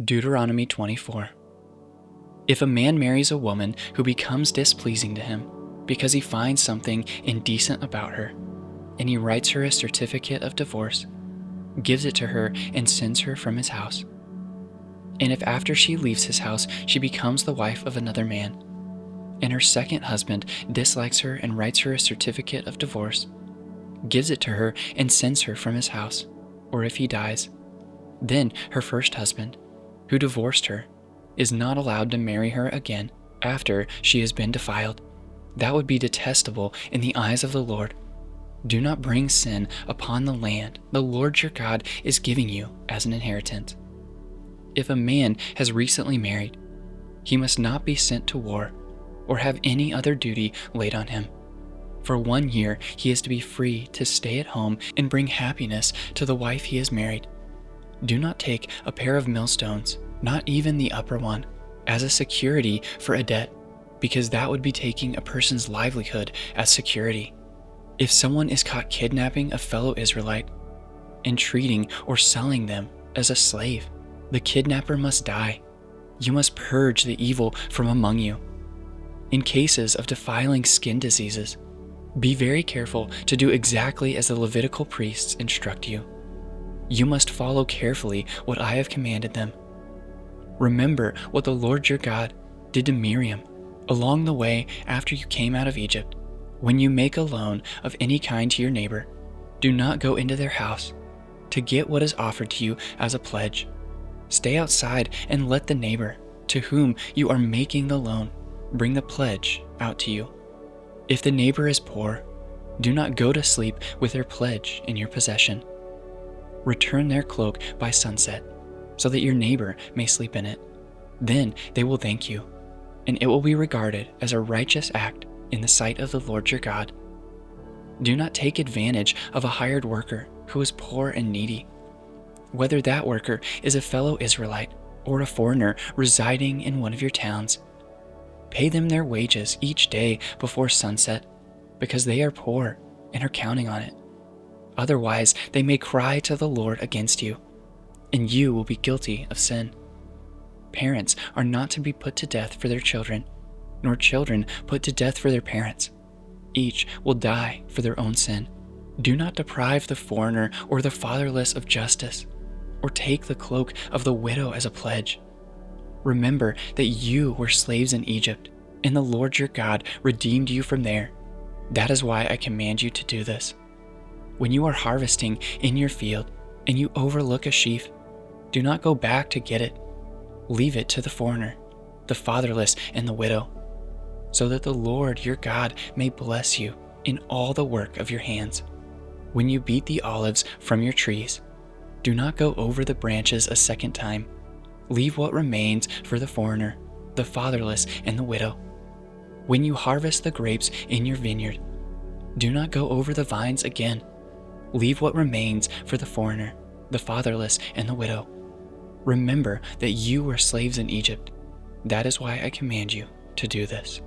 Deuteronomy 24. If a man marries a woman who becomes displeasing to him because he finds something indecent about her, and he writes her a certificate of divorce, gives it to her, and sends her from his house, and if after she leaves his house she becomes the wife of another man, and her second husband dislikes her and writes her a certificate of divorce, gives it to her, and sends her from his house, or if he dies, then her first husband, who divorced her, is not allowed to marry her again after she has been defiled. That would be detestable in the eyes of the Lord. Do not bring sin upon the land the Lord your God is giving you as an inheritance. If a man has recently married, he must not be sent to war or have any other duty laid on him. For 1 year he is to be free to stay at home and bring happiness to the wife he has married. Do not take a pair of millstones, not even the upper one, as a security for a debt, because that would be taking a person's livelihood as security. If someone is caught kidnapping a fellow Israelite and treating or selling them as a slave, the kidnapper must die. You must purge the evil from among you. In cases of defiling skin diseases, be very careful to do exactly as the Levitical priests instruct you. You must follow carefully what I have commanded them. Remember what the Lord your God did to Miriam along the way after you came out of Egypt. When you make a loan of any kind to your neighbor, do not go into their house to get what is offered to you as a pledge. Stay outside and let the neighbor to whom you are making the loan bring the pledge out to you. If the neighbor is poor, do not go to sleep with their pledge in your possession. Return their cloak by sunset, so that your neighbor may sleep in it. Then they will thank you, and it will be regarded as a righteous act in the sight of the Lord your God. Do not take advantage of a hired worker who is poor and needy, whether that worker is a fellow Israelite or a foreigner residing in one of your towns. Pay them their wages each day before sunset, because they are poor and are counting on it. Otherwise, they may cry to the Lord against you, and you will be guilty of sin. Parents are not to be put to death for their children, nor children put to death for their parents. Each will die for their own sin. Do not deprive the foreigner or the fatherless of justice, or take the cloak of the widow as a pledge. Remember that you were slaves in Egypt, and the Lord your God redeemed you from there. That is why I command you to do this. When you are harvesting in your field and you overlook a sheaf, do not go back to get it. Leave it to the foreigner, the fatherless, and the widow, so that the Lord your God may bless you in all the work of your hands. When you beat the olives from your trees, do not go over the branches a second time. Leave what remains for the foreigner, the fatherless, and the widow. When you harvest the grapes in your vineyard, do not go over the vines again. Leave what remains for the foreigner, the fatherless, and the widow. Remember that you were slaves in Egypt. That is why I command you to do this.